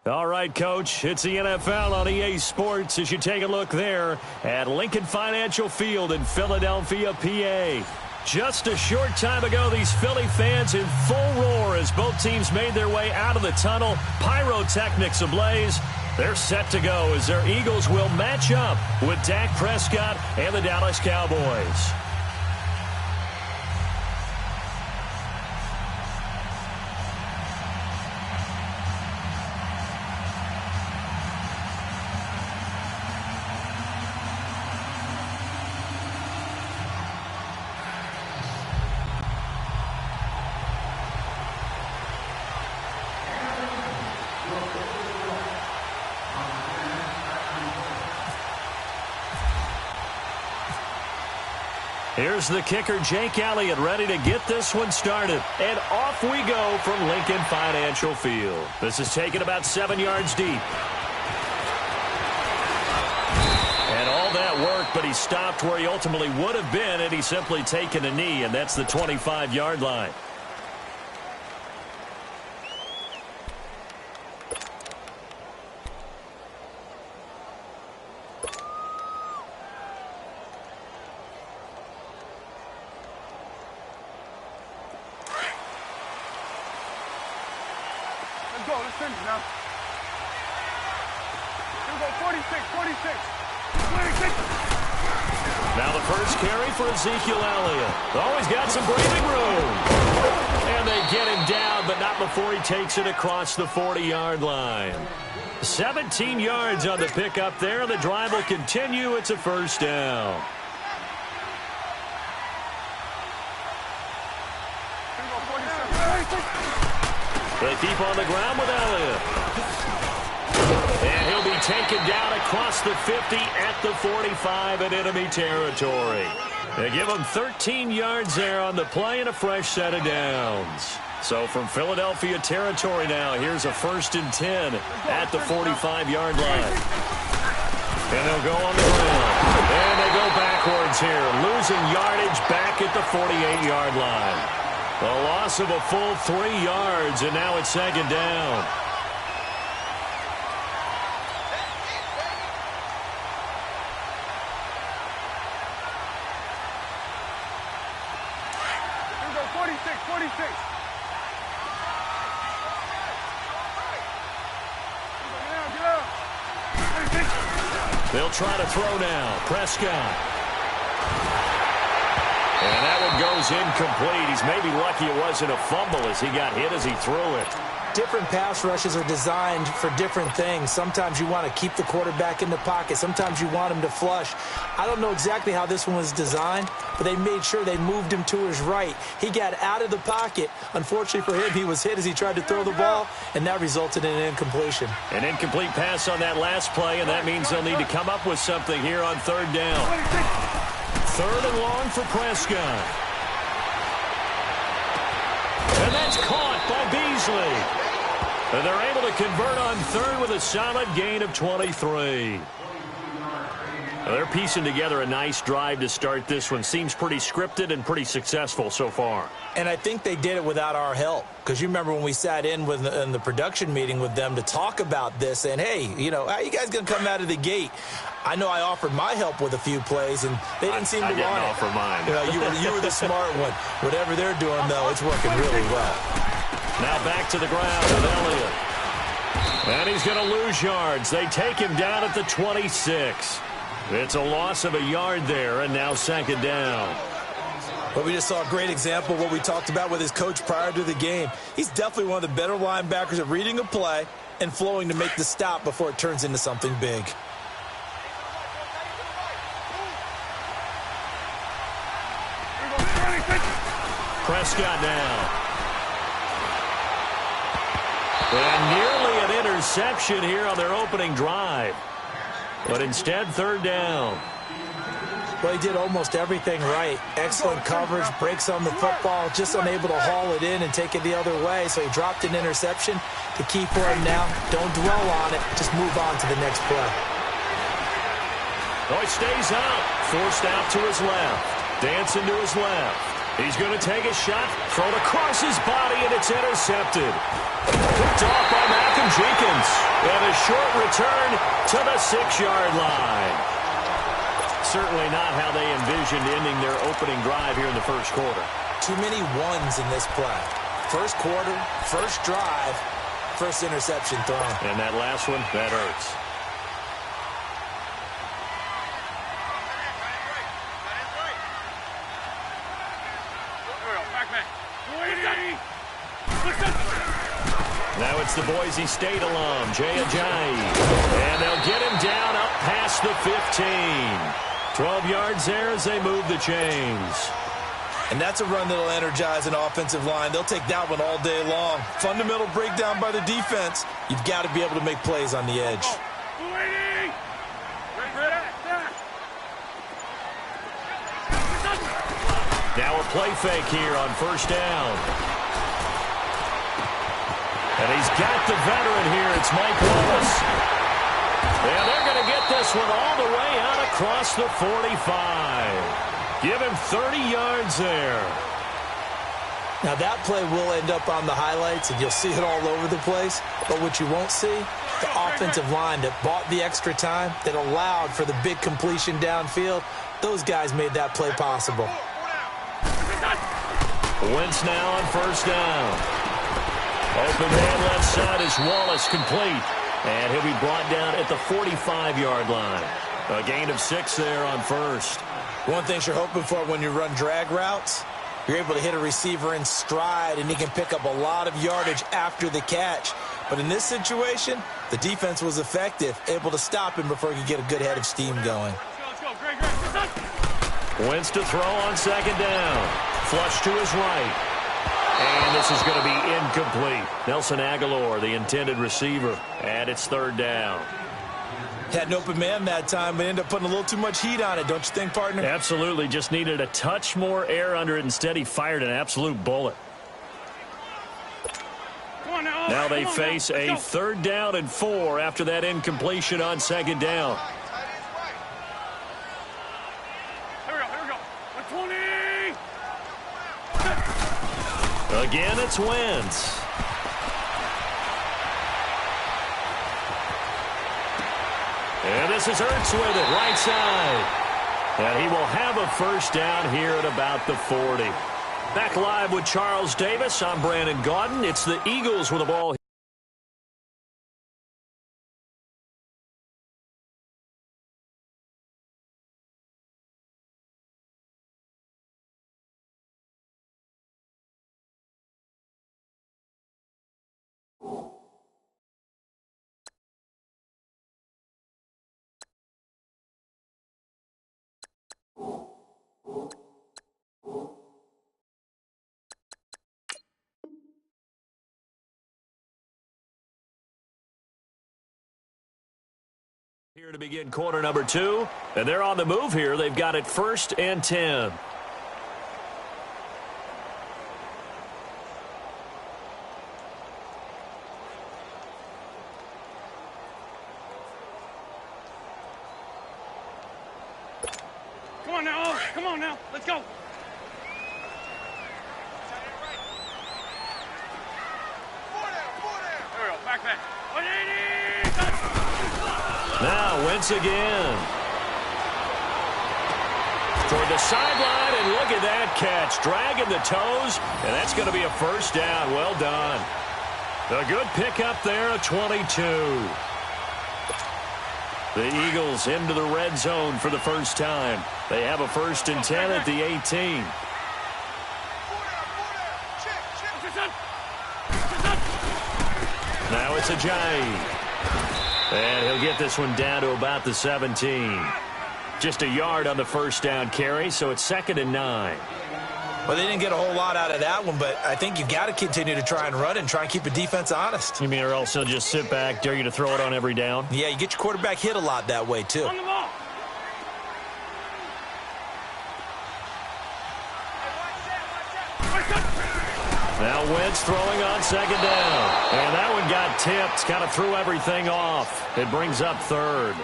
All right, Coach, it's the NFL on EA Sports as you take a look there at Lincoln Financial Field in Philadelphia, PA. Just a short time ago, these Philly fans in full roar as both teams made their way out of the tunnel. Pyrotechnics ablaze. They're set to go as their Eagles will match up with Dak Prescott and the Dallas Cowboys. Here's the kicker, Jake Elliott, ready to get this one started. And off we go from Lincoln Financial Field. This is taken about 7 yards deep. And all that work, but he stopped where he ultimately would have been had he simply taken a knee, and that's the 25-yard line. Now the first carry for Ezekiel Elliott. Always got some breathing room. And they get him down, but not before he takes it across the 40-yard line. 17 yards on the pickup there. The drive will continue. It's a first down. They keep on the ground with Elliott. And he'll be taken down across the 50 at the 45 in enemy territory. They give him 13 yards there on the play and a fresh set of downs. So from Philadelphia territory now, here's a 1st and 10 at the 45-yard line. And they'll go on the ground. And they go backwards here, losing yardage back at the 48-yard line. A loss of a full 3 yards, and now it's 2nd down. They'll try to throw now. Prescott. And that one goes incomplete. He's maybe lucky it wasn't a fumble as he got hit as he threw it. Different pass rushes are designed for different things. Sometimes you want to keep the quarterback in the pocket. Sometimes you want him to flush. I don't know exactly how this one was designed, but they made sure they moved him to his right. He got out of the pocket. Unfortunately for him, he was hit as he tried to throw the ball, and that resulted in an incompletion. An incomplete pass on that last play, and that means they'll need to come up with something here on 3rd down. 3rd and long for Prescott. And that's caught by Beasley. And they're able to convert on 3rd with a solid gain of 23. Well, they're piecing together a nice drive to start this one. Seems pretty scripted and pretty successful so far. And I think they did it without our help. Because you remember when we sat in the production meeting with them to talk about this, and hey, you know, how you guys going to come out of the gate? I know I offered my help with a few plays, and they didn't seem to want it. I didn't offer mine. You know, you were the smart one. Whatever they're doing, though, it's working really well. Now back to the ground with Elliott. And he's going to lose yards. They take him down at the 26. It's a loss of a yard there, and now 2nd down. But we just saw a great example of what we talked about with his coach prior to the game. He's definitely one of the better linebackers at reading a play and flowing to make the stop before it turns into something big. Prescott now. And nearly an interception here on their opening drive. But instead, 3rd down. Well, he did almost everything right. Excellent coverage, breaks on the football, just unable to haul it in and take it the other way. So he dropped an interception. The key for him now, don't dwell on it. Just move on to the next play. Oh, he stays out. Forced out to his left. Dancing to his left. He's going to take a shot, throw it across his body, and it's intercepted. Picked off by Malcolm Jenkins. And a short return to the 6-yard line. Certainly not how they envisioned ending their opening drive here in the first quarter. Too many ones in this play. First quarter, first drive, first interception thrown. And that last one, that hurts. Now it's the Boise State alum, Jay Ajayi. And they'll get him down up past the 15. 12 yards there as they move the chains. And that's a run that'll energize an offensive line. They'll take that one all day long. Fundamental breakdown by the defense. You've got to be able to make plays on the edge. Now a play fake here on first down. And he's got the veteran here. It's Mike Wallace. And they're going to get this one all the way out across the 45. Give him 30 yards there. Now that play will end up on the highlights, and you'll see it all over the place. But what you won't see, the offensive line that bought the extra time, that allowed for the big completion downfield, those guys made that play possible. Wentz now on first down. Open man left side is Wallace, complete. And he'll be brought down at the 45-yard line. A gain of 6 there on first. One thing you're hoping for when you run drag routes, you're able to hit a receiver in stride, and he can pick up a lot of yardage after the catch. But in this situation, the defense was effective, able to stop him before he could get a good head of steam going. Wentz to throw on second down. Flush to his right. And this is going to be incomplete. Nelson Aguilar, the intended receiver, and it's third down. Had an open man that time, but ended up putting a little too much heat on it, don't you think, partner? Absolutely. Just needed a touch more air under it. Instead, he fired an absolute bullet. Now they face a third down and 4 after that incompletion on second down. Again, it's Wentz. And this is Ertz with it, right side. And he will have a first down here at about the 40. Back live with Charles Davis. I'm Brandon Gaudin. It's the Eagles with the ball. Here to begin quarter number 2, and they're on the move here. They've got it 1st and 10. Come on now, let's go. Back. Now Wentz again. Toward the sideline, and look at that catch. Dragging the toes, and that's going to be a first down. Well done. A good pickup there, a 22. The Eagles into the red zone for the first time. They have a 1st and 10 at the 18. Now it's Ajayi. And he'll get this one down to about the 17. Just a yard on the first down carry, so it's 2nd and 9. Well, they didn't get a whole lot out of that one, but I think you've got to continue to try and run and try and keep the defense honest. You mean, or else they'll just sit back, dare you to throw it on every down? Yeah, you get your quarterback hit a lot that way, too. On the ball. Now Wentz throwing on second down. And that one got tipped, kind of threw everything off. It brings up 3rd.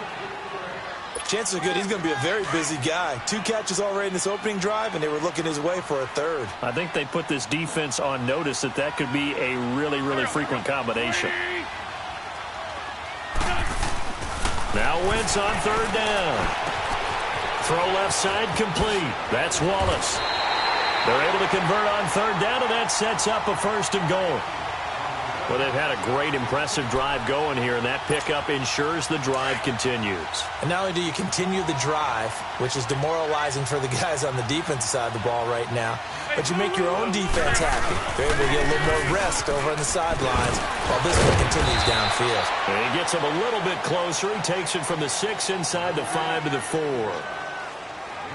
Chances are good he's going to be a very busy guy. 2 catches already in this opening drive, and they were looking his way for a third. I think they put this defense on notice that could be a really, really frequent combination. Now Wentz on third down. Throw left side complete. That's Wallace. They're able to convert on third down, and that sets up a first and goal. Well, they've had a great, impressive drive going here, and that pickup ensures the drive continues. And not only do you continue the drive, which is demoralizing for the guys on the defensive side of the ball right now, but you make your own defense happy. They're able to get a little more rest over on the sidelines while this one continues downfield. And he gets him a little bit closer. He takes it from the 6 inside the 5 to the 4.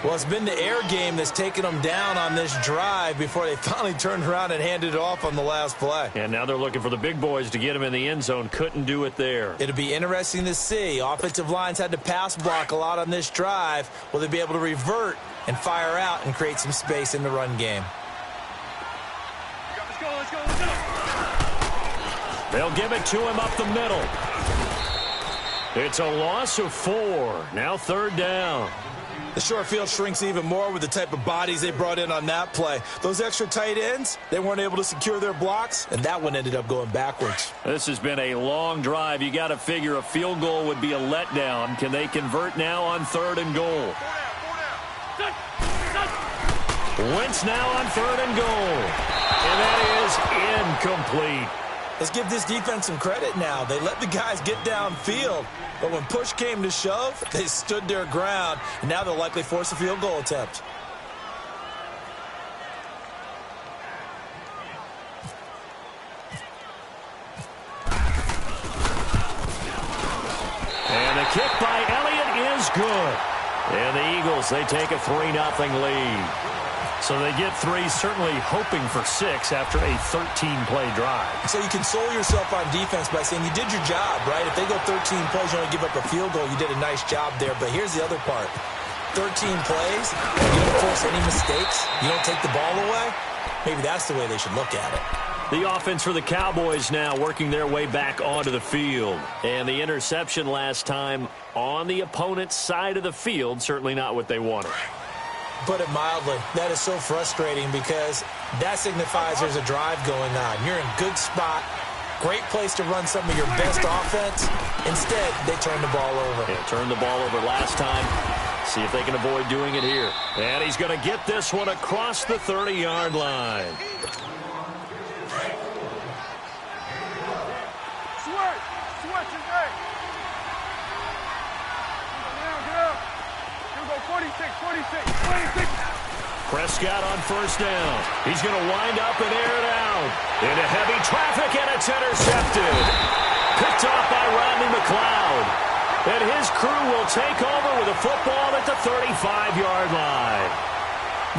Well, it's been the air game that's taken them down on this drive before they finally turned around and handed it off on the last play. And now they're looking for the big boys to get him in the end zone. Couldn't do it there. It'll be interesting to see. Offensive lines had to pass block a lot on this drive. Will they be able to revert and fire out and create some space in the run game? Let's go, let's go, let's go. They'll give it to him up the middle. It's a loss of 4. Now third down. The short field shrinks even more with the type of bodies they brought in on that play. Those extra tight ends, they weren't able to secure their blocks, and that one ended up going backwards. This has been a long drive. You got to figure a field goal would be a letdown. Can they convert now on third and goal? Wentz now on third and goal. And that is incomplete. Let's give this defense some credit now. They let the guys get downfield, but when push came to shove, they stood their ground, and now they'll likely force a field goal attempt. And the kick by Elliott is good. And the Eagles, they take a 3-0 lead. So they get 3, certainly hoping for 6 after a 13-play drive. So you console yourself on defense by saying you did your job, right? If they go 13 plays, you only give up a field goal, you did a nice job there. But here's the other part. 13 plays, you don't force any mistakes, you don't take the ball away. Maybe that's the way they should look at it. The offense for the Cowboys now working their way back onto the field. And the interception last time on the opponent's side of the field, certainly not what they wanted. Put it mildly, that is so frustrating because that signifies there's a drive going on. You're in a good spot, great place to run some of your best offense. Instead, they turn the ball over. Yeah, turned the ball over last time. See if they can avoid doing it here. And he's going to get this one across the 30-yard line. Switch is right. Get out. Here we go, 46. Prescott on first down. He's going to wind up and air it out. Into heavy traffic, and it's intercepted. Picked off by Rodney McLeod. And his crew will take over with a football at the 35-yard line.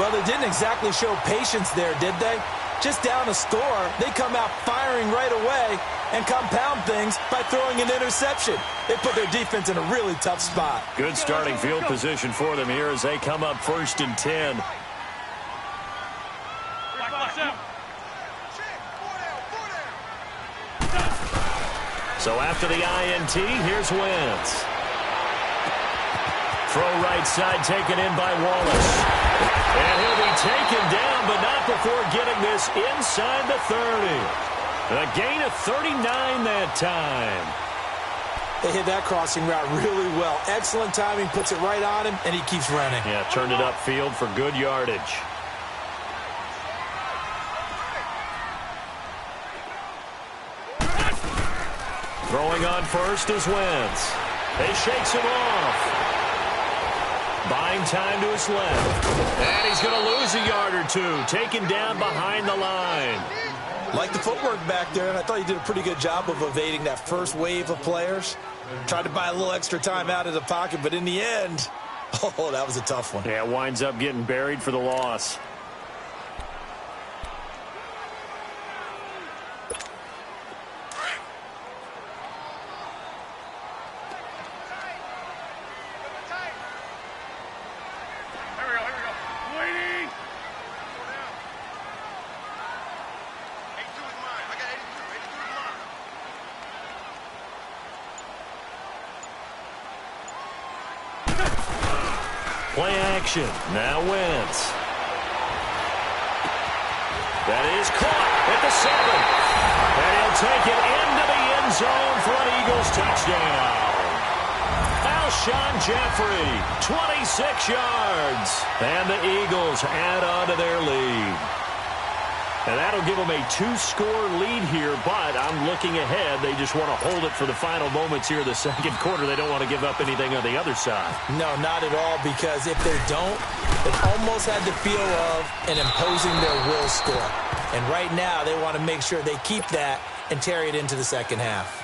Well, they didn't exactly show patience there, did they? Just down a score, they come out firing right away and compound things by throwing an interception. They put their defense in a really tough spot. Good starting field position for them here as they come up 1st and 10. So after the INT, here's Wentz. Throw right side taken in by Wallace. And he'll be taken down, but not before getting this inside the 30. A gain of 39 that time. They hit that crossing route really well. Excellent timing, puts it right on him, and he keeps running. Yeah, turned it upfield for good yardage. Throwing on first is Wentz. He shakes him off. Buying time to his left. And he's going to lose a yard or 2. Taken down behind the line. Like the footwork back there, and I thought he did a pretty good job of evading that first wave of players. Tried to buy a little extra time out of the pocket, but in the end, oh, that was a tough one. Yeah, winds up getting buried for the loss. Play action. Now Wentz. That is caught at the 7. And he'll take it into the end zone for an Eagles touchdown. Alshon Jeffrey, 26 yards. And the Eagles add on to their lead. And that'll give them a 2-score lead here, but I'm looking ahead. They just want to hold it for the final moments here in the second quarter. They don't want to give up anything on the other side. No, not at all, because if they don't, it almost had the feel of an imposing their will score. And right now, they want to make sure they keep that and carry it into the second half.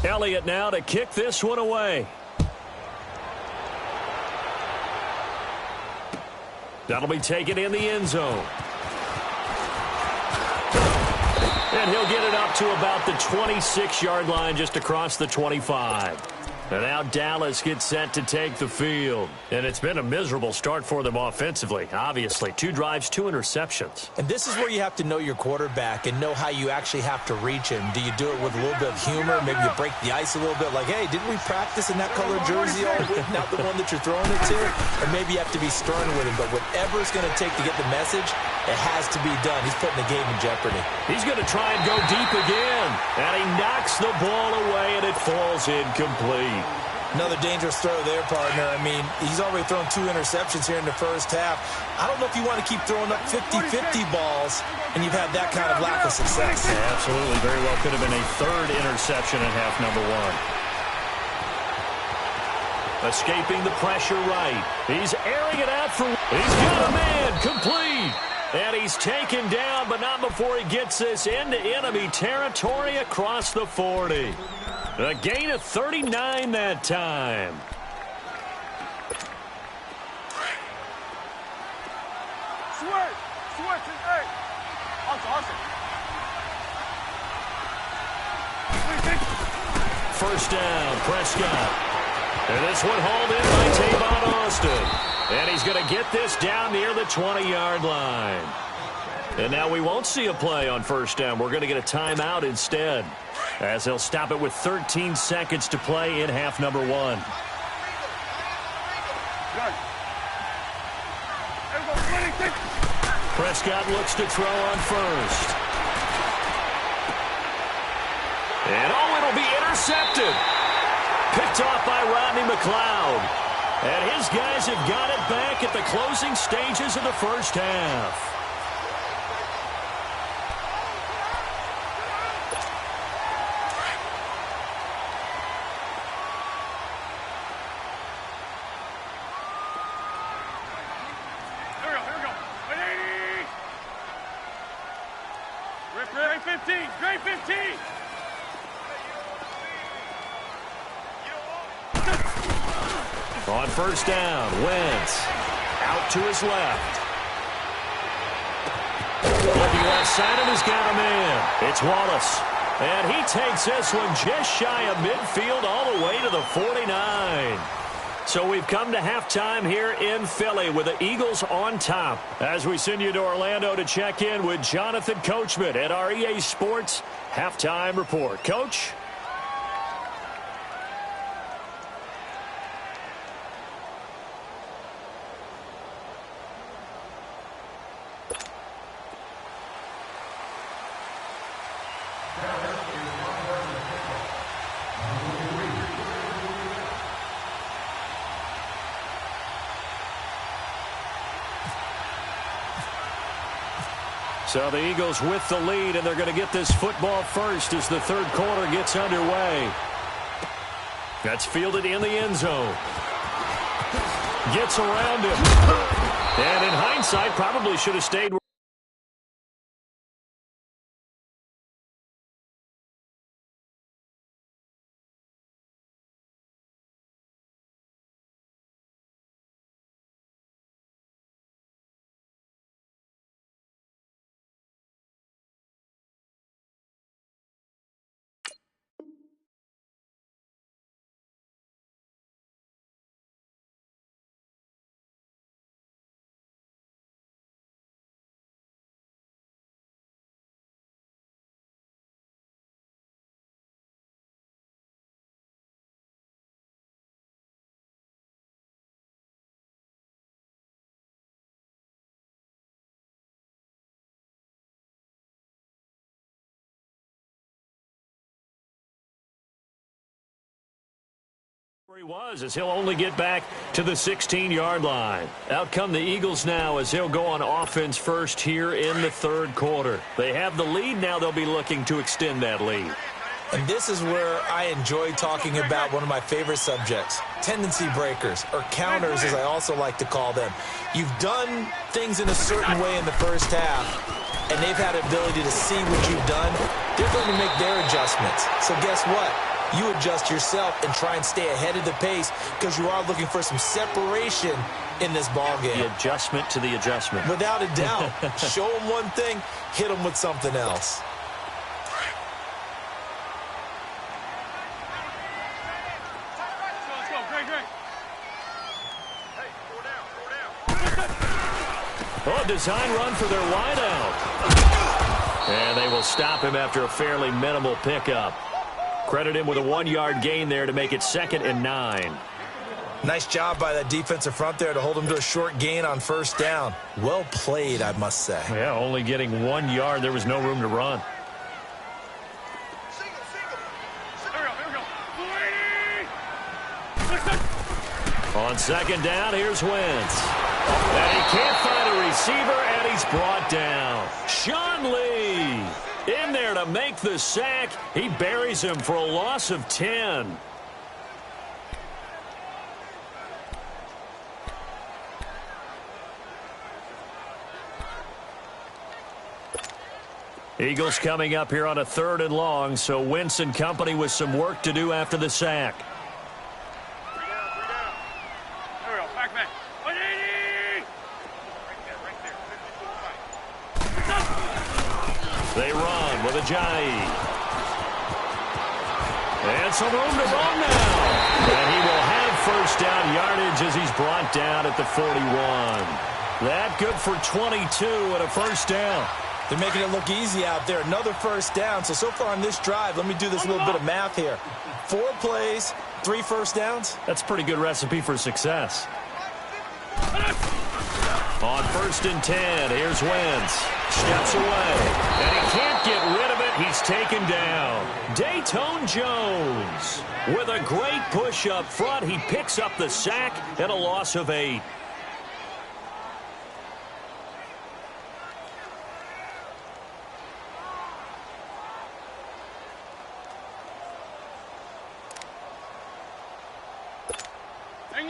Elliott now to kick this one away. That'll be taken in the end zone. And he'll get it up to about the 26-yard line, just across the 25. And now Dallas gets set to take the field. And it's been a miserable start for them offensively, obviously. 2 drives, 2 interceptions. And this is where you have to know your quarterback and know how you actually have to reach him. Do you do it with a little bit of humor? Maybe you break the ice a little bit, like, hey, didn't we practice in that colored jersey all week, not the one that you're throwing it to? Or maybe you have to be stern with him. But whatever it's going to take to get the message, it has to be done. He's putting the game in jeopardy. He's going to try and go deep again. And he knocks the ball away, and it falls incomplete. Another dangerous throw there, partner. I mean, he's already thrown 2 interceptions here in the first half. I don't know if you want to keep throwing up 50-50 balls, and you've had that kind of lack of success. Yeah, absolutely. Very well could have been a 3rd interception in half number 1. Escaping the pressure right. He's airing it out for... He's got a man. Complete. And he's taken down, but not before he gets this into enemy territory across the 40. A gain of 39 that time. Switch, hey. Awesome. First down, Prescott. And this one hauled in by Tavon Austin. And he's going to get this down near the 20-yard line. And now we won't see a play on first down. We're going to get a timeout instead, as they'll stop it with 13 seconds to play in half number 1. Prescott looks to throw on first. And it'll be intercepted. Picked off by Rodney McLeod. And his guys have got it back at the closing stages of the first half. Great 15. On first down, Wentz out to his left. Looking left side, and he's got a man. It's Wallace. And he takes this one just shy of midfield all the way to the 49. So we've come to halftime here in Philly with the Eagles on top. As we send you to Orlando to check in with Jonathan Coachman at our EA Sports Halftime Report. Coach? So the Eagles with the lead, and they're going to get this football first as the third quarter gets underway. That's fielded in the end zone. Gets around him. And in hindsight, probably should have stayed. He was, as he'll only get back to the 16-yard line. Out come the Eagles now as he'll go on offense first here in the third quarter. They have the lead. Now they'll be looking to extend that lead. And this is where I enjoy talking about one of my favorite subjects, tendency breakers, or counters as I also like to call them. You've done things in a certain way in the first half, and they've had the ability to see what you've done. They're going to make their adjustments. So guess what? You adjust yourself and try and stay ahead of the pace because you are looking for some separation in this ball game. The adjustment to the adjustment. Without a doubt. Show them one thing, hit them with something else. Let's go. Great. Oh, design run for their wideout. And they will stop him after a fairly minimal pickup. Credit him with a 1-yard gain there to make it 2nd and 9. Nice job by that defensive front there to hold him to a short gain on first down. Well played, I must say. Yeah, only getting 1 yard. There was no room to run. On 2nd down, here's Wentz. And he can't find a receiver, and he's brought down. Sean Lee in there to make the sack. He buries him for a loss of 10. Eagles coming up here on a 3rd and long, so Wentz and company with some work to do after the sack. They run with Ajayi. And some room to run now. And he will have first down yardage as he's brought down at the 41. That good for 22 and a first down. They're making it look easy out there. Another first down. So far on this drive, let me do this little bit of math here. 4 plays, 3 first downs. That's a pretty good recipe for success. On 1st and 10, here's Wentz. Steps away, and he can't get rid of it. He's taken down. Dayton Jones with a great push up front. He picks up the sack and a loss of 8.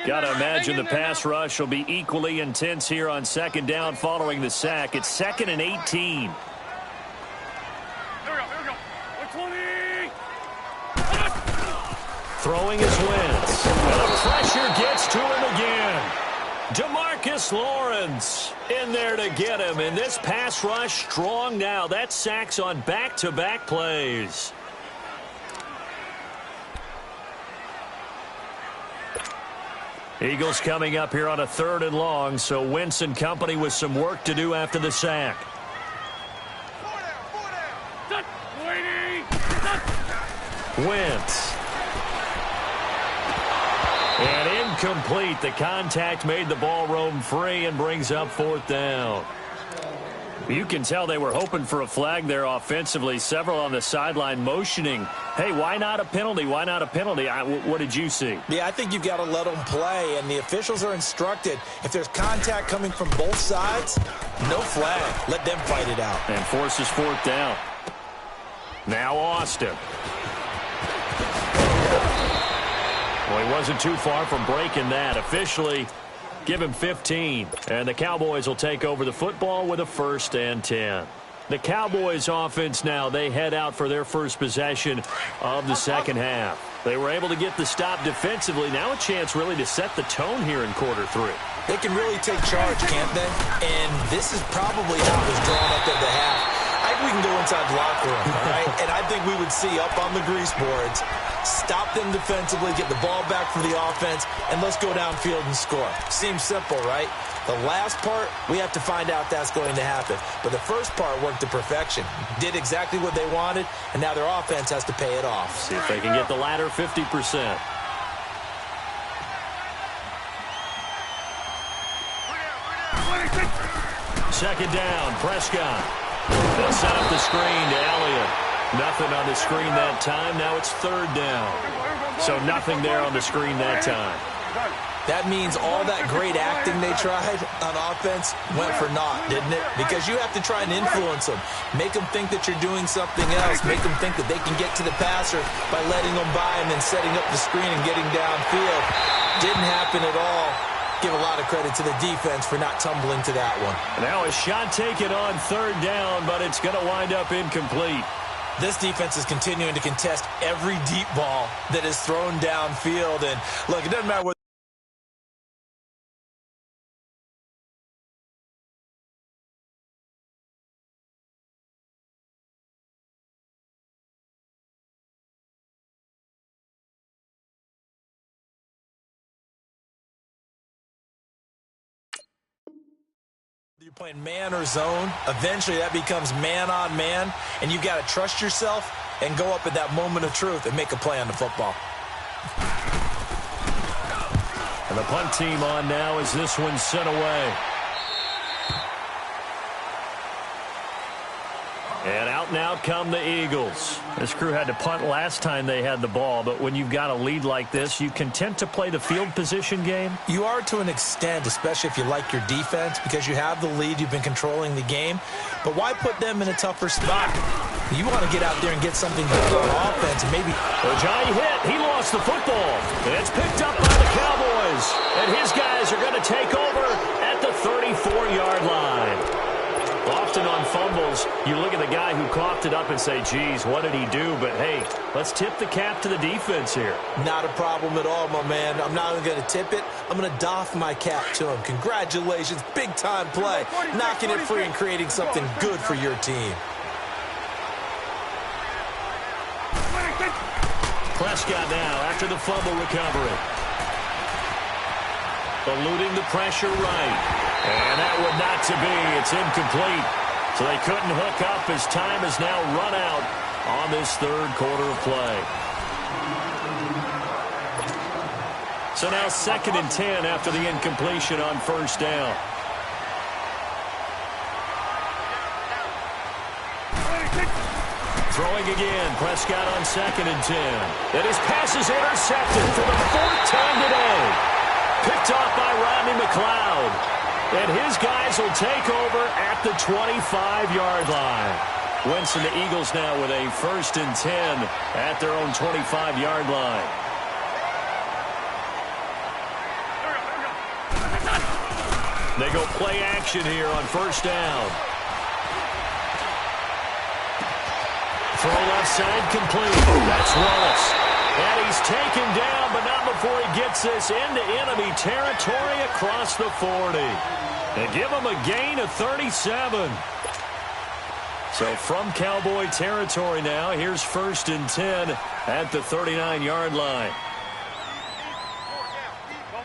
Got to imagine the pass rush will be equally intense here on 2nd down following the sack. It's 2nd and 18. Here we go. 120. Throwing his Wentz. And the pressure gets to him again. DeMarcus Lawrence in there to get him. And this pass rush strong now. That sack's on back-to-back plays. Eagles coming up here on a 3rd and long, so Wentz and company with some work to do after the sack. Wentz. And incomplete. The contact made the ball roam free and brings up 4th down. You can tell they were hoping for a flag there offensively. Several on the sideline motioning, hey, why not a penalty? Why not a penalty? What did you see? Yeah, I think you've got to let them play, and the officials are instructed. If there's contact coming from both sides, no flag. Let them fight it out. And forces 4th down. Now Austin. Well, he wasn't too far from breaking that. Officially, give him 15. And the Cowboys will take over the football with a 1st and 10. The Cowboys offense now, they head out for their first possession of the second half. They were able to get the stop defensively. Now a chance really to set the tone here in quarter 3. They can really take charge, can't they? And this is probably how it was drawn up at the half. I think we can go inside the locker room, all right? And I think we would see up on the grease boards, stop them defensively, get the ball back for the offense, and let's go downfield and score. Seems simple, right? The last part, we have to find out that's going to happen. But the first part worked to perfection. Did exactly what they wanted, and now their offense has to pay it off. See if they can get the latter 50%. Second down, Prescott. They'll set up the screen to Elliott. Nothing on the screen that time. Now it's 3rd down. So nothing there on the screen that time. That means all that great acting they tried on offense went for naught, didn't it? Because you have to try and influence them. Make them think that you're doing something else. Make them think that they can get to the passer by letting them by and then setting up the screen and getting downfield. Didn't happen at all. Give a lot of credit to the defense for not tumbling to that one. Now a shot taken on third down, but it's going to wind up incomplete. This defense is continuing to contest every deep ball that is thrown downfield. And look, it doesn't matter what you're playing man or zone. Eventually that becomes man on man, and you got to trust yourself and go up at that moment of truth and make a play on the football. And the punt team on now as this one's sent away. And out now come the Eagles. This crew had to punt last time they had the ball, but when you've got a lead like this, you content to play the field position game? You are to an extent, especially if you like your defense, because you have the lead, you've been controlling the game. But why put them in a tougher spot? You want to get out there and get something good on offense, and maybe... Johnny hit. He lost the football. It's picked up by the Cowboys. And his guys are going to take over at the 34-yard line. Often on fumbles, you look at the guy who coughed it up and say, geez, what did he do? But, hey, let's tip the cap to the defense here. Not a problem at all, my man. I'm not even going to tip it. I'm going to doff my cap to him. Congratulations. Big-time play. Knocking it free and creating something good for your team. Prescott now after the fumble recovery. Eluding the pressure right. And that would not to be. It's incomplete. So they couldn't hook up as time has now run out on this third quarter of play. So now 2nd and 10 after the incompletion on first down. Throwing again. Prescott on 2nd and 10. And his pass is intercepted for the 4th time today. Picked off by Rodney McLeod. And his guys will take over at the 25-yard line. Wentz and the Eagles now with a 1st and 10 at their own 25-yard line. They go play action here on first down. Throw left side complete. That's Wallace. And he's taken down, but not before he gets this into enemy territory across the 40. They give him a gain of 37. So from Cowboy territory now, here's 1st and 10 at the 39-yard line.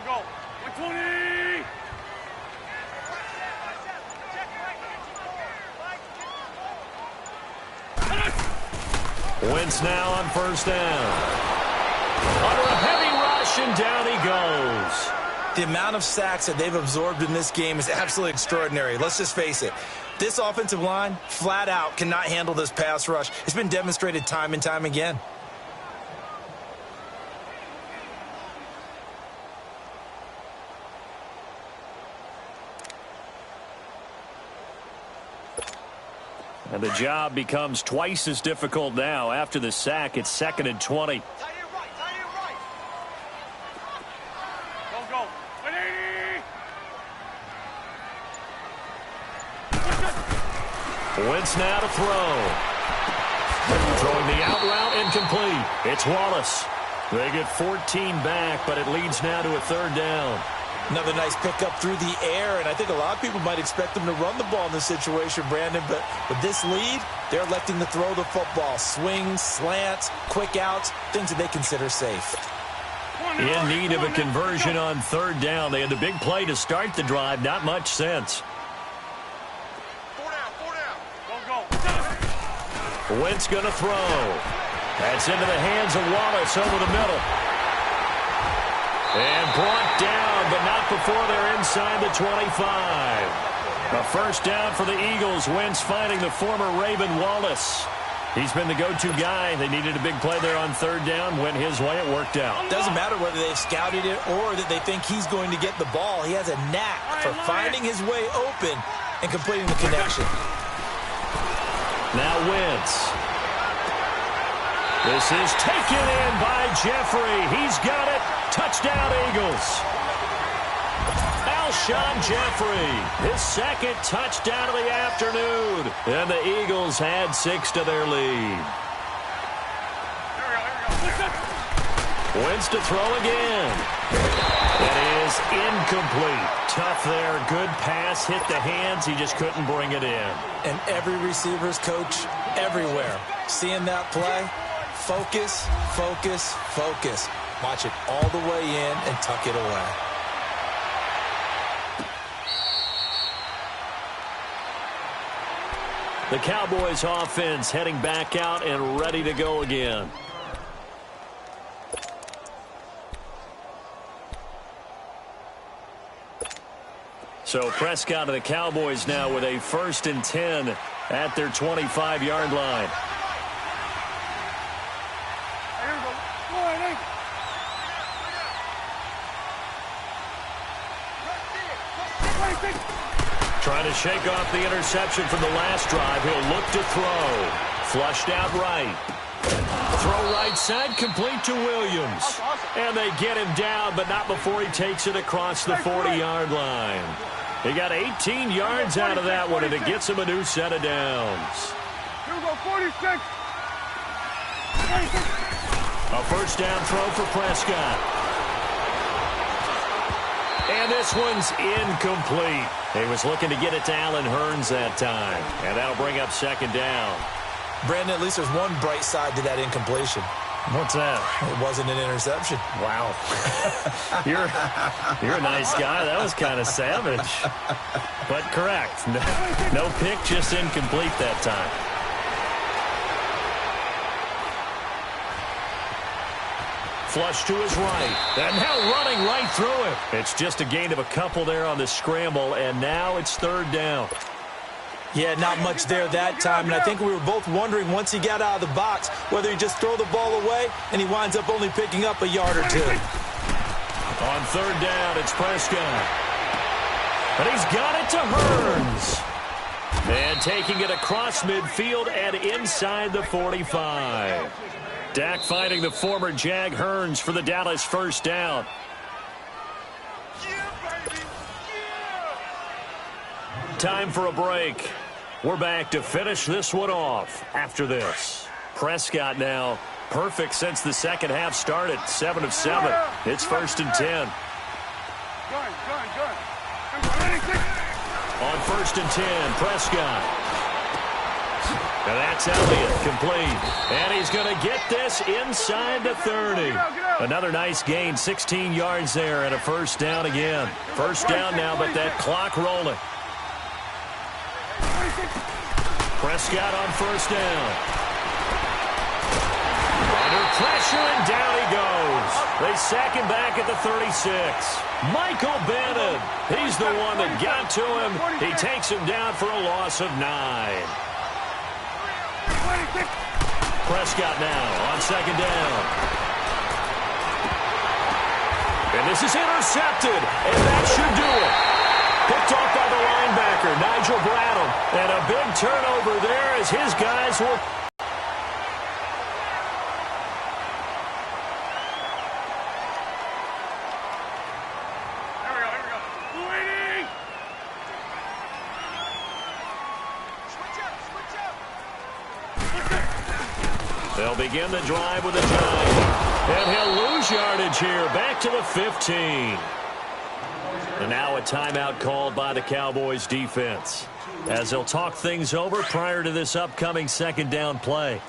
Go. 120. Wentz now on first down. Under a heavy rush, and down he goes. The amount of sacks that they've absorbed in this game is absolutely extraordinary. Let's just face it. This offensive line, flat out, cannot handle this pass rush. It's been demonstrated time and time again. And the job becomes twice as difficult now. After the sack, it's 2nd and 20. Go. 180. Wentz now to throw. Throwing the out route, incomplete. It's Wallace. They get 14 back, but it leads now to a 3rd down. Another nice pickup through the air, and I think a lot of people might expect them to run the ball in this situation, Brandon, but with this lead, they're electing to throw the football. Swings, slants, quick outs, things that they consider safe. In need of a conversion on 3rd down. They had the big play to start the drive, not much sense. 4 down. Go. Wentz going to throw. That's into the hands of Wallace over the middle. And brought down, but not before they're inside the 25. A 1st down for the Eagles. Wentz finding the former Raven Wallace. He's been the go-to guy. They needed a big play there on third down. Went his way. It worked out. Doesn't matter whether they've scouted it or that they think he's going to get the ball. He has a knack for finding his way open and completing the connection. Now Wentz. This is taken in by Jeffrey. He's got it. Touchdown, Eagles. Alshon Jeffrey, his second touchdown of the afternoon. And the Eagles had 6 to their lead. Wentz to throw again. It is incomplete. Tough there. Good pass. Hit the hands. He just couldn't bring it in. And every receiver's coach everywhere. Seeing that play, focus, focus, focus. Watch it all the way in and tuck it away. The Cowboys offense heading back out and ready to go again. So Prescott of the Cowboys now with a 1st and 10 at their 25-yard line. Trying to shake off the interception from the last drive. He'll look to throw. Flushed out right. Throw right side, complete to Williams. And they get him down, but not before he takes it across the 40-yard line. He got 18 yards out of that one, and it gets him a new set of downs. Here we go, 46. A first down throw for Prescott. And this one's incomplete. He was looking to get it to Allen Hurns that time. And that'll bring up 2nd down. Brandon, at least there's one bright side to that incompletion. What's that? It wasn't an interception. Wow. You're a nice guy. That was kind of savage. But correct. No pick, just incomplete that time. Flush to his right. And now running right through him. It's just a gain of a couple there on the scramble, and now it's 3rd down. Yeah, not much there that time, and I think we were both wondering once he got out of the box whether he'd just throw the ball away, and he winds up only picking up a yard or 2. On 3rd down, it's Prescott. But he's got it to Hurns. And taking it across midfield and inside the 45. Dak finding the former Jag Hurns for the Dallas 1st down. Time for a break. We're back to finish this one off after this. Prescott now perfect since the second half started. 7 of 7. It's 1st and 10. On 1st and 10, Prescott. And that's Elliott, complete. And he's going to get this inside the 30. Another nice gain, 16 yards there, and a 1st down again. 1st down now, but that clock rolling. Prescott on 1st down. Under pressure, and down he goes. They sack him back at the 36. Michael Bennett, he's the one that got to him. He takes him down for a loss of 9. Prescott now on 2nd down. And this is intercepted, and that should do it. Picked off by the linebacker, Nigel Bradham. And a big turnover there as his guys will... They'll begin the drive with a dive. And he'll lose yardage here, back to the 15. And now a timeout called by the Cowboys defense, as they'll talk things over prior to this upcoming 2nd down play.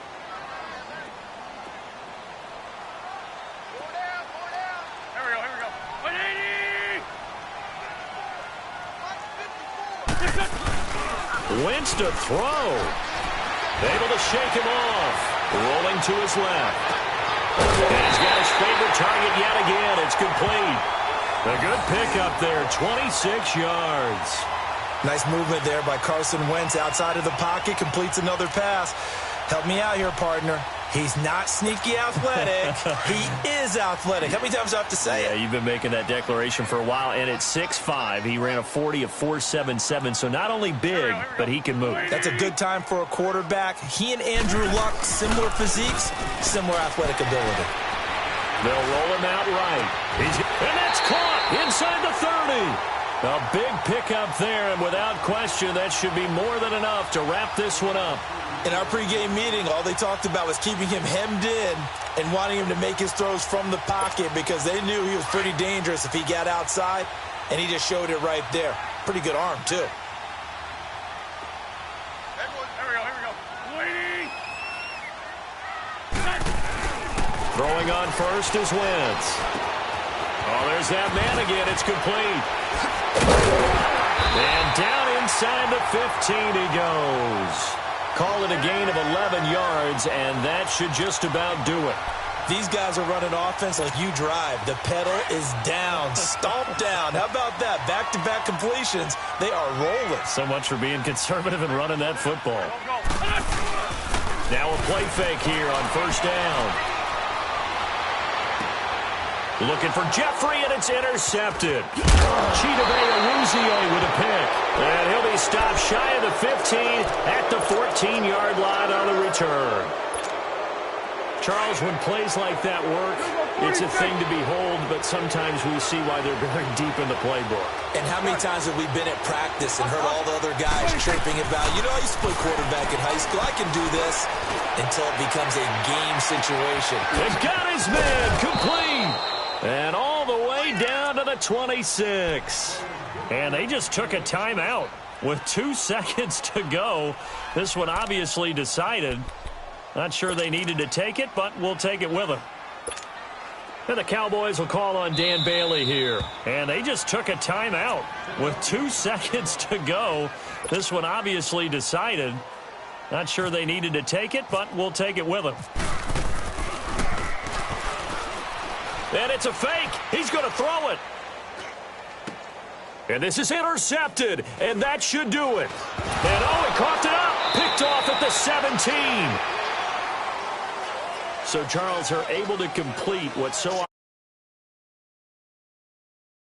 Wentz to throw. Able to shake him off. Rolling to his left. And he's got his favorite target yet again. It's complete. A good pickup there, 26 yards. Nice movement there by Carson Wentz outside of the pocket, completes another pass. Help me out here, partner. He's not sneaky athletic. He is athletic. How many times do I have to say it? Yeah, you've been making that declaration for a while, and at 6'5", he ran a 40 of 4.77, so not only big, but he can move. That's a good time for a quarterback. He and Andrew Luck, similar physiques, similar athletic ability. They'll roll him out right. And that's caught inside the 30. A big pickup there, and without question, that should be more than enough to wrap this one up. In our pregame meeting, all they talked about was keeping him hemmed in and wanting him to make his throws from the pocket because they knew he was pretty dangerous if he got outside, and he just showed it right there. Pretty good arm, too. Here we go. Waiting. Throwing on first is Wentz. Oh, there's that man again. It's complete. And down inside the 15 he goes. Call it a gain of 11 yards, and that should just about do it. These guys are running offense like you drive. The pedal is down, stomp down. How about that? Back-to-back completions. They are rolling. So much for being conservative and running that football. Now a play fake here on first down. Looking for Jeffrey, and it's intercepted. Chidobe Awuzie with a pick. And he'll be stopped shy of the 15 at the 14-yard line on the return. Charles, when plays like that work, it's a thing to behold, but sometimes we see why they're very deep in the playbook. And how many times have we been at practice and heard all the other guys chirping about, you know, I used to play quarterback in high school. I can do this, until it becomes a game situation. They've got his man complete. And all the way down to the 26. And they just took a timeout with 2 seconds to go. This one obviously decided. Not sure they needed to take it, but we'll take it with them. And the Cowboys will call on Dan Bailey here. And they just took a timeout with 2 seconds to go. This one obviously decided. Not sure they needed to take it, but we'll take it with them. And it's a fake. He's going to throw it. And this is intercepted. And that should do it. And oh, he coughed it up. Picked off at the 17. So Charles are able to complete what so